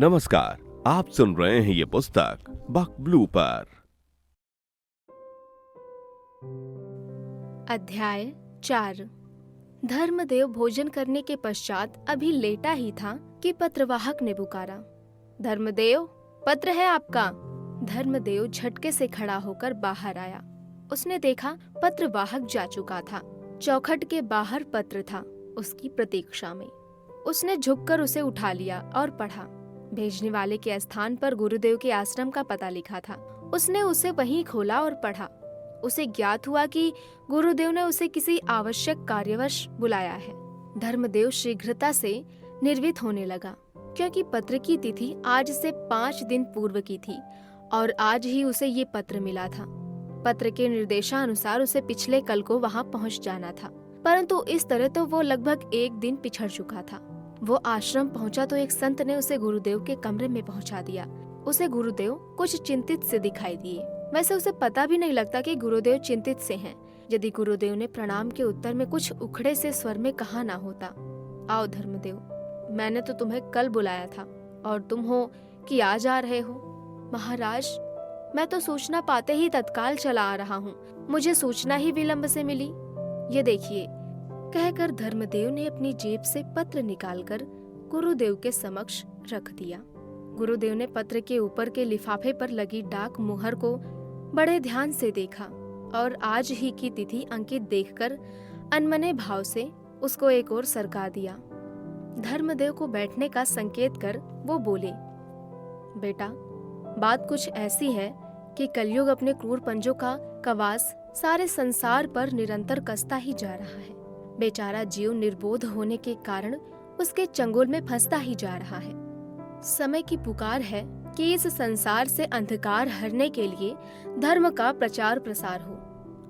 नमस्कार, आप सुन रहे हैं ये पुस्तक बक ब्लू पर। अध्याय 4। धर्मदेव भोजन करने के पश्चात अभी लेटा ही था कि पत्रवाहक ने पुकारा, धर्मदेव, पत्र है आपका। धर्मदेव झटके से खड़ा होकर बाहर आया। उसने देखा पत्रवाहक जा चुका था। चौखट के बाहर पत्र था, उसकी प्रतीक्षा में। उसने झुककर उसे उठा लिया और पढ़ा। भेजने वाले के स्थान पर गुरुदेव के आश्रम का पता लिखा था। उसने उसे वहीं खोला और पढ़ा। उसे ज्ञात हुआ कि गुरुदेव ने उसे किसी आवश्यक कार्यवश बुलाया है। धर्मदेव शीघ्रता से निर्वित होने लगा, क्योंकि पत्र की तिथि आज से 5 दिन पूर्व की थी और आज ही उसे ये पत्र मिला था। पत्र के निर्देशानुसार उसे पिछले कल को वहां पहुंच जाना था, परंतु इस तरह तो वो लगभग 1 दिन पिछड़ चुका था। वो आश्रम पहुंचा तो एक संत ने उसे गुरुदेव के कमरे में पहुंचा दिया। उसे गुरुदेव कुछ चिंतित से दिखाई दिए। वैसे उसे पता भी नहीं लगता कि गुरुदेव चिंतित से हैं, यदि गुरुदेव ने प्रणाम के उत्तर में कुछ उखड़े से स्वर में कहा ना होता, आओ धर्मदेव, मैंने तो तुम्हें कल बुलाया था और तुम हो कि आज आ रहे हो। महाराज, मैं तो सूचना पाते ही तत्काल चला आ रहा हूँ। मुझे सूचना ही विलंब से मिली। ये देखिए, कहकर धर्मदेव ने अपनी जेब से पत्र निकालकर गुरुदेव के समक्ष रख दिया। गुरुदेव ने पत्र के ऊपर के लिफाफे पर लगी डाक मुहर को बड़े ध्यान से देखा और आज ही की तिथि अंकित देखकर अनमने भाव से उसको एक ओर सरका दिया। धर्मदेव को बैठने का संकेत कर वो बोले, बेटा, बात कुछ ऐसी है कि कलयुग अपने क्रूर पंजों का कवास सारे संसार पर निरंतर कसता ही जा रहा है। बेचारा जीव निर्बोध होने के कारण उसके चंगुल में फंसता ही जा रहा है। समय की पुकार है कि इस संसार से अंधकार हरने के लिए धर्म का प्रचार प्रसार हो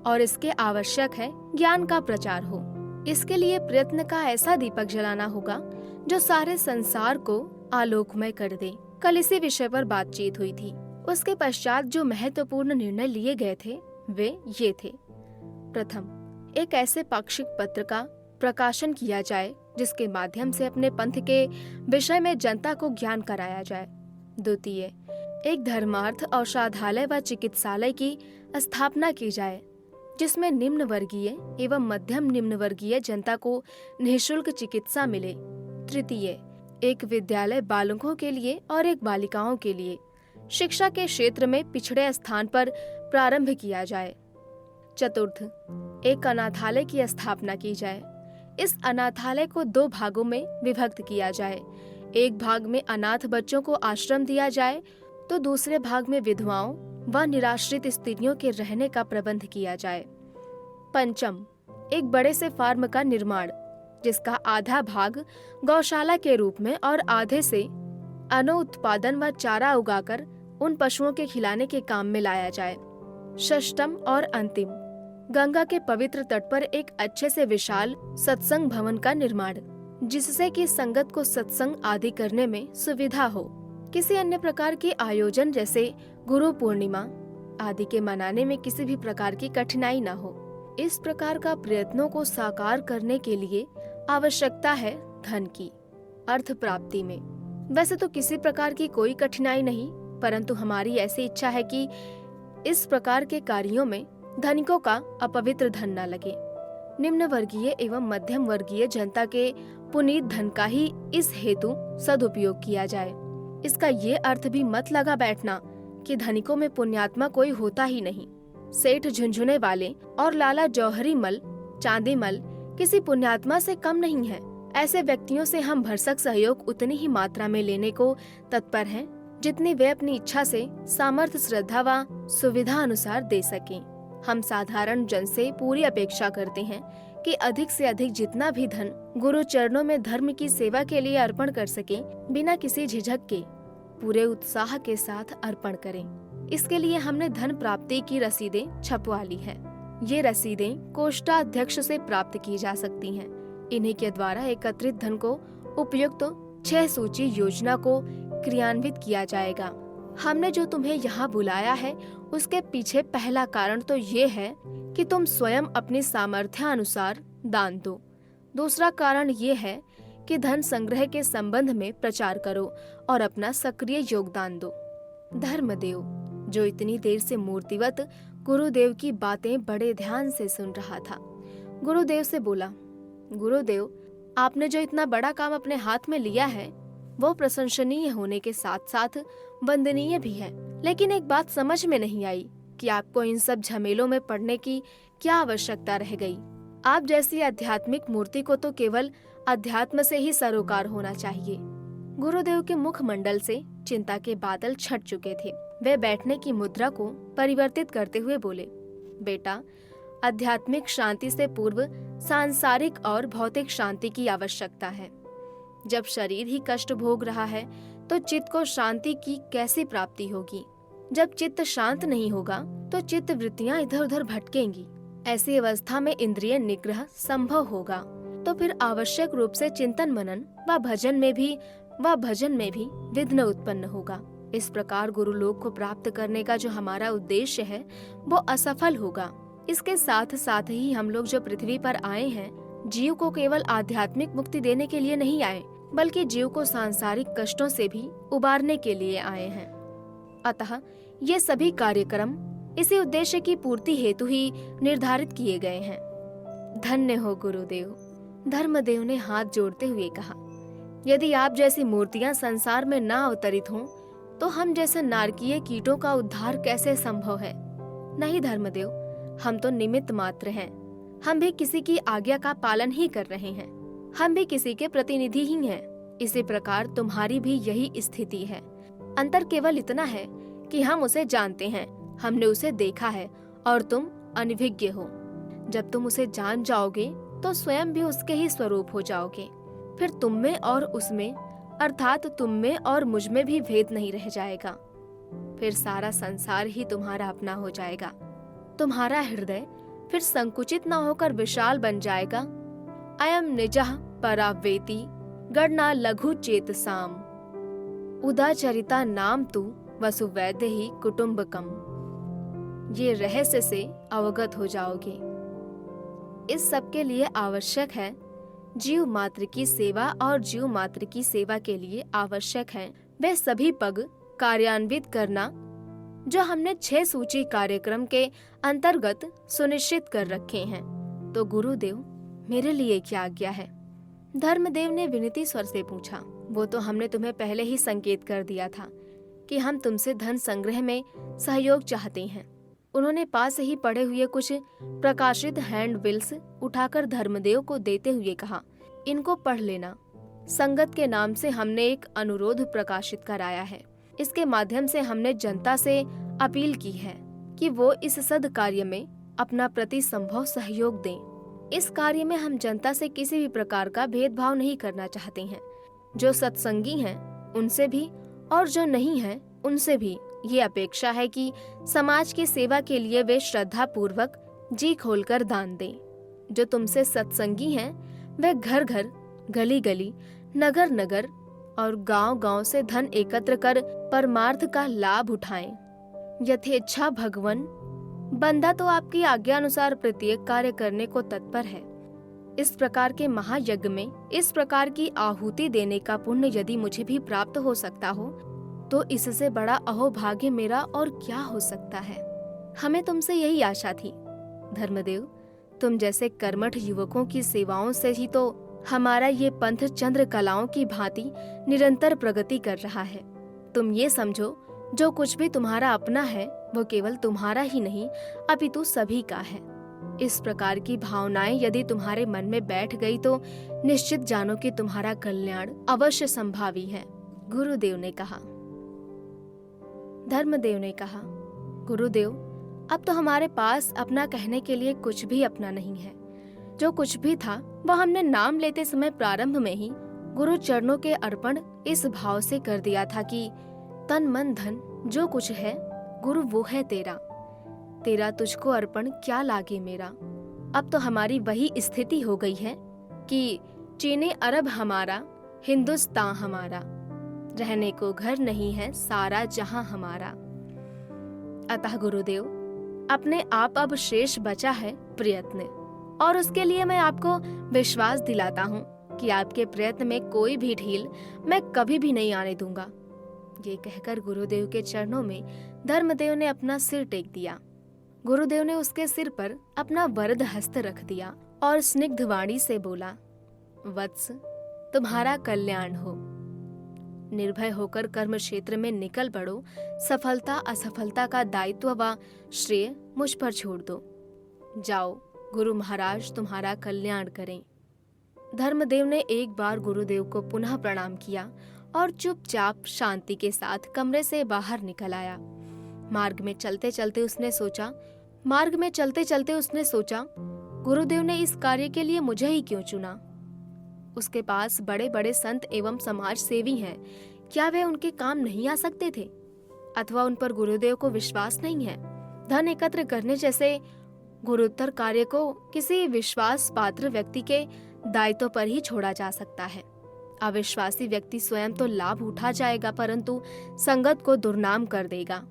और इसके आवश्यक है ज्ञान का प्रचार हो। इसके लिए प्रयत्न का ऐसा दीपक जलाना होगा जो सारे संसार को आलोकमय कर दे। कल इसी विषय पर बातचीत हुई थी। उसके पश्चात जो महत्वपूर्ण निर्णय लिए गए थे वे ये थे। प्रथम, एक ऐसे पाक्षिक पत्र का प्रकाशन किया जाए जिसके माध्यम से अपने पंथ के विषय में जनता को ज्ञान कराया जाए। द्वितीय, एक धर्मार्थ औषधालय व चिकित्सालय की स्थापना की जाए जिसमें निम्न वर्गीय एवं मध्यम निम्न वर्गीय जनता को निःशुल्क चिकित्सा मिले। तृतीय, एक विद्यालय बालकों के लिए और एक बालिकाओं के लिए शिक्षा के क्षेत्र में पिछड़े स्थान पर प्रारंभ किया जाए। चतुर्थ, एक अनाथालय की स्थापना की जाए। इस अनाथालय को 2 भागों में विभक्त किया जाए। एक भाग में अनाथ बच्चों को आश्रम दिया जाए तो दूसरे भाग में विधवाओं व निराश्रित स्त्रियों के रहने का प्रबंध किया जाए। पंचम, एक बड़े से फार्म का निर्माण जिसका आधा भाग गौशाला के रूप में और आधे से अन्न उत्पादन व चारा उगाकर उन पशुओं के खिलाने के काम में लाया जाए। षष्टम और अंतिम, गंगा के पवित्र तट पर एक अच्छे से विशाल सत्संग भवन का निर्माण जिससे कि संगत को सत्संग आदि करने में सुविधा हो। किसी अन्य प्रकार के आयोजन जैसे गुरु पूर्णिमा आदि के मनाने में किसी भी प्रकार की कठिनाई न हो। इस प्रकार का प्रयत्नों को साकार करने के लिए आवश्यकता है धन की, अर्थ प्राप्ति में। वैसे तो किसी प्रकार की कोई कठिनाई नहीं, परंतु हमारी ऐसी इच्छा है कि इस प्रकार के कार्यों में धनिकों का अपवित्र धन न लगे। निम्न वर्गीय एवं मध्यम वर्गीय जनता के पुनीत धन का ही इस हेतु सदुपयोग किया जाए। इसका ये अर्थ भी मत लगा बैठना कि धनिकों में पुण्यात्मा कोई होता ही नहीं। सेठ झुंझुने वाले और लाला जौहरी मल, चांदी मल किसी पुण्यात्मा से कम नहीं है। ऐसे व्यक्तियों से हम भरसक सहयोग उतनी ही मात्रा में लेने को तत्पर हैं जितनी वे अपनी इच्छा से सामर्थ्य, श्रद्धा व सुविधा अनुसार दे सकें। हम साधारण जन से पूरी अपेक्षा करते हैं कि अधिक से अधिक जितना भी धन गुरु चरणों में धर्म की सेवा के लिए अर्पण कर सकें, बिना किसी झिझक के पूरे उत्साह के साथ अर्पण करें। इसके लिए हमने धन प्राप्ति की रसीदें छपवा ली हैं। ये रसीदें कोषाध्यक्ष से प्राप्त की जा सकती हैं। इन्हीं के द्वारा एकत्रित धन को उपयुक्त 6 सूची योजना को क्रियान्वित किया जाएगा। हमने जो तुम्हें यहाँ बुलाया है उसके पीछे पहला कारण तो ये है कि तुम स्वयं अपनी सामर्थ्यानुसार दान दो। दूसरा कारण ये है कि धन संग्रह के संबंध में प्रचार करो और अपना सक्रिय योगदान दो। धर्मदेव, जो इतनी देर से मूर्तिवत गुरुदेव की बातें बड़े ध्यान से सुन रहा था, गुरुदेव से बोला, गुरुदेव, आपने जो इतना बड़ा काम अपने हाथ में लिया है वो प्रशंसनीय होने के साथ साथ वंदनीय भी है, लेकिन एक बात समझ में नहीं आई कि आपको इन सब झमेलों में पड़ने की क्या आवश्यकता रह गई। आप जैसी आध्यात्मिक मूर्ति को तो केवल अध्यात्म से ही सरोकार होना चाहिए। गुरुदेव के मुखमंडल से चिंता के बादल छट चुके थे। वे बैठने की मुद्रा को परिवर्तित करते हुए बोले, बेटा, आध्यात्मिक शांति से पूर्व सांसारिक और भौतिक शांति की आवश्यकता है। जब शरीर ही कष्ट भोग रहा है तो चित्त को शांति की कैसी प्राप्ति होगी? जब चित्त शांत नहीं होगा तो चित्त वृत्तियां इधर उधर भटकेंगी। ऐसी अवस्था में इंद्रिय निग्रह संभव होगा तो फिर आवश्यक रूप से चिंतन मनन व भजन में भी विघ्न उत्पन्न होगा। इस प्रकार गुरुलोक को प्राप्त करने का जो हमारा उद्देश्य है वो असफल होगा। इसके साथ साथ ही हम लोग जो पृथ्वी पर आए हैं, जीव को केवल आध्यात्मिक मुक्ति देने के लिए नहीं आए, बल्कि जीव को सांसारिक कष्टों से भी उबारने के लिए आए हैं। अतः ये सभी कार्यक्रम इसी उद्देश्य की पूर्ति हेतु ही निर्धारित किए गए हैं। धन्य हो गुरुदेव। धर्मदेव ने हाथ जोड़ते हुए कहा, यदि आप जैसी मूर्तियां संसार में ना अवतरित हों तो हम जैसे नारकीय कीटों का उद्धार कैसे संभव है? नहीं धर्मदेव, हम तो निमित्त मात्र हैं। हम भी किसी की आज्ञा का पालन ही कर रहे हैं। हम भी किसी के प्रतिनिधि ही हैं। इसी प्रकार तुम्हारी भी यही स्थिति है। अंतर केवल इतना है कि हम उसे जानते हैं, हमने उसे देखा है, और तुम अनभिज्ञ हो। जब तुम उसे जान जाओगे तो स्वयं भी उसके ही स्वरूप हो जाओगे। फिर तुम में और उसमें, अर्थात तुम में और मुझ में भी भेद नहीं रह जाएगा। फिर सारा संसार ही तुम्हारा अपना हो जाएगा। तुम्हारा हृदय फिर संकुचित न होकर विशाल बन जाएगा। अयम निजः परावेति गणना लघु चेतसाम उदाचरिता नाम तु वसुवैद्य ही कुटुम्बकम। ये रहस्य से अवगत हो जाओगे। इस सब के लिए आवश्यक है जीव मात्र की सेवा, और जीव मात्र की सेवा के लिए आवश्यक है वे सभी पग कार्यान्वित करना जो हमने 6 सूची कार्यक्रम के अंतर्गत सुनिश्चित कर रखे हैं। तो गुरुदेव, मेरे लिए क्या आज्ञा है? धर्मदेव ने विनती स्वर से पूछा। वो तो हमने तुम्हें पहले ही संकेत कर दिया था कि हम तुमसे धन संग्रह में सहयोग चाहते हैं। उन्होंने पास ही पड़े हुए कुछ प्रकाशित हैंड बिल्स उठाकर धर्मदेव को देते हुए कहा, इनको पढ़ लेना। संगत के नाम से हमने एक अनुरोध प्रकाशित कराया है। इसके माध्यम से हमने जनता से अपील की है कि वो इस सद कार्य में अपना प्रति संभव सहयोग दें। इस कार्य में हम जनता से किसी भी प्रकार का भेदभाव नहीं करना चाहते हैं। जो सत्संगी हैं उनसे भी और जो नहीं हैं उनसे भी ये अपेक्षा है कि समाज की सेवा के लिए वे श्रद्धा पूर्वक जी खोलकर दान दें। जो तुमसे सत्संगी हैं वे घर घर, गली गली, नगर नगर और गांव गांव से धन एकत्र कर परमार्थ का लाभ उठाएं। यथेच्छा भगवन, बंदा तो आपकी आज्ञा अनुसार प्रत्येक कार्य करने को तत्पर है। इस प्रकार के महायज्ञ में इस प्रकार की आहुति देने का पुण्य यदि मुझे भी प्राप्त हो सकता हो तो इससे बड़ा अहोभाग्य मेरा और क्या हो सकता है। हमें तुमसे यही आशा थी धर्मदेव। तुम जैसे कर्मठ युवकों की सेवाओं से ही तो हमारा ये पंथ चंद्र कलाओं की भांति निरंतर प्रगति कर रहा है। तुम ये समझो, जो कुछ भी तुम्हारा अपना है वो केवल तुम्हारा ही नहीं अपितु सभी का है। इस प्रकार की भावनाएं यदि तुम्हारे मन में बैठ गई तो निश्चित जानो कि तुम्हारा कल्याण अवश्य संभावी है। गुरुदेव ने कहा। धर्मदेव ने कहा, गुरुदेव, अब तो हमारे पास अपना कहने के लिए कुछ भी अपना नहीं है। जो कुछ भी था वह हमने नाम लेते समय प्रारंभ में ही गुरु चरणों के अर्पण इस भाव से कर दिया था कि तन मन धन जो कुछ है गुरु वो है तेरा, तेरा तुझको अर्पण क्या लागे मेरा। अब तो हमारी वही स्थिति हो गई है कि चीने अरब हमारा, हिंदुस्तान हमारा, रहने को घर नहीं है सारा जहां हमारा। अतः गुरुदेव, अपने आप अब शेष बचा है प्रयत्न, और उसके लिए मैं आपको विश्वास दिलाता हूँ कि आपके प्रयत्न में कोई भी ढील मैं कभी भी नहीं आने दूंगा। ये कहकर गुरुदेव के चरणों में धर्मदेव ने अपना सिर टेक दिया। गुरुदेव ने उसके सिर पर अपना वरद हस्त रख दिया और स्निग्ध वाणी से बोला, वत्स, तुम्हारा कल्याण हो। निर्भय होकर कर्म क्षेत्र में निकल पड़ो। सफलता असफलता का दायित्व व श्रेय मुझ पर छोड़ दो। जाओ, गुरु महाराज तुम्हारा कल्याण करें। धर्मदेव ने एक बार गुरुदेव को पुनः प्रणाम किया और चुपचाप शांति के साथ कमरे से बाहर निकल आया। मार्ग में चलते चलते उसने सोचा, गुरुदेव ने इस कार्य के लिए मुझे ही क्यों चुना? उसके पास बड़े बड़े संत एवं समाज सेवी हैं, क्या वे उनके काम नहीं आ सकते थे? अथवा उन पर गुरुदेव को विश्वास नहीं है? धन एकत्र करने जैसे गुरुतर कार्य को किसी विश्वास पात्र व्यक्ति के दायित्व पर ही छोड़ा जा सकता है। अविश्वासी व्यक्ति स्वयं तो लाभ उठा जाएगा, परंतु संगत को दुर्नाम कर देगा।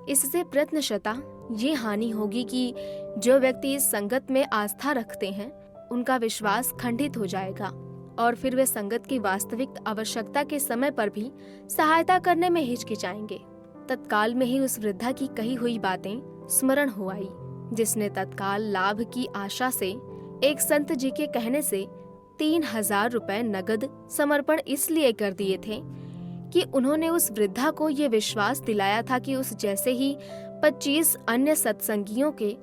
इससे प्रयत्नशता ये हानि होगी कि जो व्यक्ति इस संगत में आस्था रखते हैं, उनका विश्वास खंडित हो जाएगा और फिर वे संगत की वास्तविक आवश्यकता के समय पर भी सहायता करने में हिचकिचाएंगे। तत्काल में ही उस वृद्धा की कही हुई बातें स्मरण हो आई, जिसने तत्काल लाभ की आशा से एक संत जी के कहने से 3000 रुपए नगद समर्पण इसलिए कर दिए थे कि उन्होंने उस वृद्धा को ये विश्वास दिलाया था कि उस जैसे ही 25 अन्य सत्संगियों के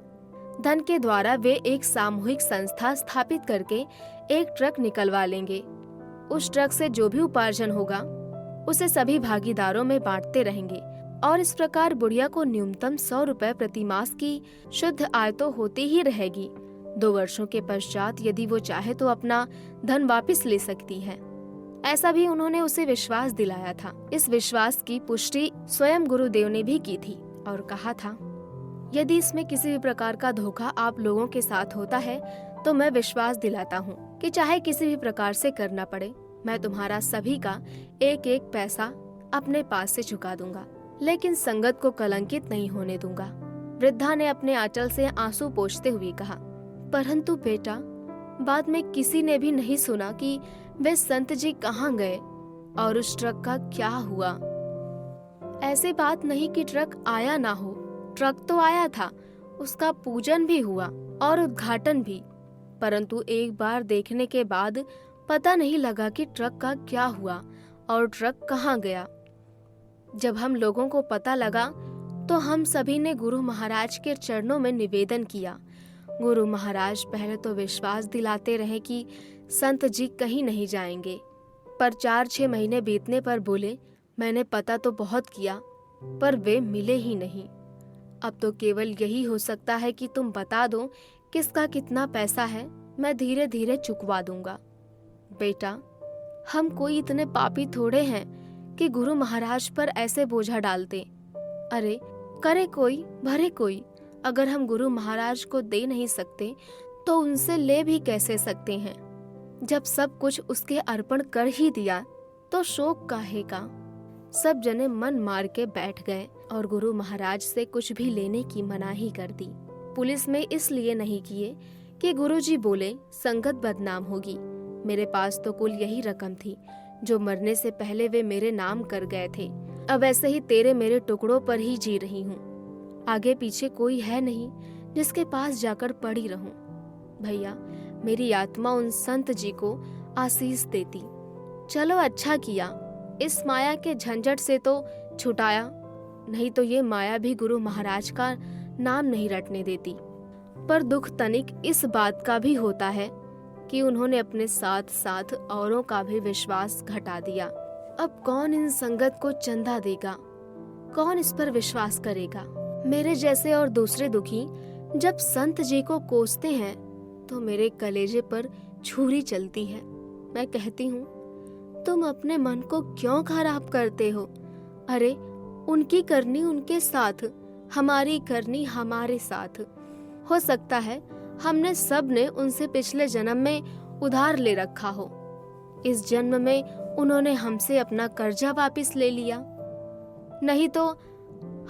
धन के द्वारा वे एक सामूहिक संस्था स्थापित करके एक ट्रक निकलवा लेंगे। उस ट्रक से जो भी उपार्जन होगा उसे सभी भागीदारों में बांटते रहेंगे और इस प्रकार बुढ़िया को न्यूनतम 100 रुपए प्रति मास की शुद्ध आय तो होती ही रहेगी। 2 वर्षों के पश्चात यदि वो चाहे तो अपना धन वापस ले सकती है। ऐसा भी उन्होंने उसे विश्वास दिलाया था। इस विश्वास की पुष्टि स्वयं गुरुदेव ने भी की थी और कहा था, यदि इसमें किसी भी प्रकार का धोखा आप लोगों के साथ होता है तो मैं विश्वास दिलाता हूँ कि चाहे किसी भी प्रकार से करना पड़े, मैं तुम्हारा सभी का एक एक पैसा अपने पास से चुका दूंगा, लेकिन संगत को कलंकित नहीं होने दूंगा। वृद्धा ने अपने आंचल से आंसू पोंछते हुए कहा, परंतु बेटा, बाद में किसी ने भी नहीं सुना कि वे संत जी कहाँ गए और उस ट्रक का क्या हुआ। ऐसी बात नहीं कि ट्रक आया ना हो, ट्रक तो आया था, उसका पूजन भी हुआ और उद्घाटन भी, परंतु एक बार देखने के बाद पता नहीं लगा कि ट्रक का क्या हुआ और ट्रक कहाँ गया। जब हम लोगों को पता लगा तो हम सभी ने गुरु महाराज के चरणों में निवेदन किया। गुरु महाराज पहले तो विश्वास दिलाते रहे कि संत जी कहीं नहीं जाएंगे, पर 4-6 महीने बीतने पर बोले, मैंने पता तो बहुत किया पर वे मिले ही नहीं। अब तो केवल यही हो सकता है कि तुम बता दो किसका कितना पैसा है, मैं धीरे धीरे चुकवा दूंगा। बेटा, हम कोई इतने पापी थोड़े हैं कि गुरु महाराज पर ऐसे बोझा डालते। अरे करे कोई भरे कोई, अगर हम गुरु महाराज को दे नहीं सकते तो उनसे ले भी कैसे सकते हैं? जब सब कुछ उसके अर्पण कर ही दिया तो शोक काहे का। सब जने मन मार के बैठ गए और गुरु महाराज से कुछ भी लेने की मनाही कर दी। पुलिस में इसलिए नहीं किए कि गुरुजी बोले संगत बदनाम होगी। मेरे पास तो कुल यही रकम थी जो मरने से पहले वे मेरे नाम कर गए थे। अब ऐसे ही तेरे मेरे टुकड़ों पर ही जी रही हूँ। आगे पीछे कोई है नहीं जिसके पास जाकर पड़ी रहूं। भैया, मेरी आत्मा उन संत जी को आशीष देती। चलो अच्छा किया, इस माया के झंझट से तो छुटाया, नहीं तो ये माया भी गुरु महाराज का नाम नहीं रटने देती। पर दुख तनिक इस बात का भी होता है कि उन्होंने अपने साथ साथ औरों का भी विश्वास घटा दिया। अब कौन इन संगत को चंदा देगा? कौन इस पर विश्वास करेगा? मेरे जैसे और दूसरे दुखी जब संत जी को कोसते हैं तो मेरे कलेजे पर छुरी चलती है। मैं कहती हूँ, तुम अपने मन को क्यों खराब करते हो? अरे उनकी करनी उनके साथ, हमारी करनी हमारे साथ। हो सकता है हमने सब ने उनसे पिछले जन्म में उधार ले रखा हो। इस जन्म में उन्होंने हमसे अपना कर्जा वापस ले लिया, नहीं तो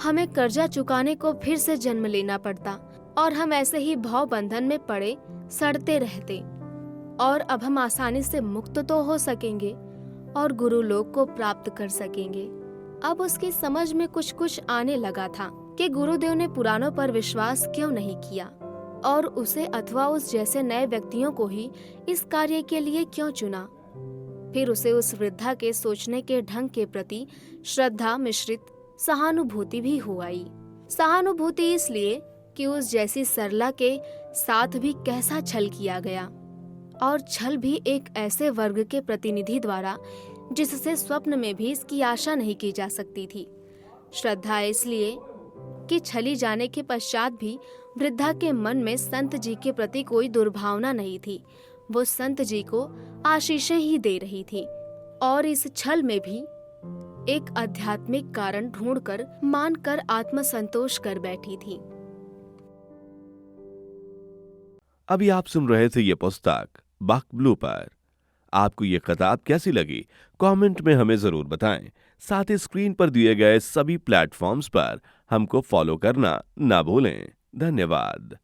हमें कर्जा चुकाने को फिर से जन्म लेना पड़ता और हम ऐसे ही भाव बंधन में पड़े सड़ते रहते। और अब हम आसानी से मुक्त तो हो सकेंगे और गुरु लोक को प्राप्त कर सकेंगे। अब उसकी समझ में कुछ कुछ आने लगा था कि गुरुदेव ने पुराणों पर विश्वास क्यों नहीं किया और उसे अथवा उस जैसे नए व्यक्तियों को ही इस कार्य के लिए क्यों चुना। फिर उसे उस वृद्धा के सोचने के ढंग के प्रति श्रद्धा मिश्रित सहानुभूति भी हो आई। सहानुभूति इसलिए कि उस जैसी सरला के साथ भी कैसा छल किया गया, और छल भी एक ऐसे वर्ग के प्रतिनिधि द्वारा जिससे स्वप्न में भी इसकी आशा नहीं की जा सकती थी। श्रद्धा इसलिए कि छली जाने के पश्चात भी वृद्धा के मन में संत जी के प्रति कोई दुर्भावना नहीं थी। वो संत जी को आशीषें ही दे रही थी और इस छल में भी एक आध्यात्मिक कारण ढूंढकर मानकर आत्मसंतोष कर बैठी थी। अभी आप सुन रहे थे ये पुस्तक बक ब्लू पर। आपको ये किताब कैसी लगी कमेंट में हमें जरूर बताएं। साथ ही स्क्रीन पर दिए गए सभी प्लेटफॉर्म्स पर हमको फॉलो करना ना भूलें। धन्यवाद।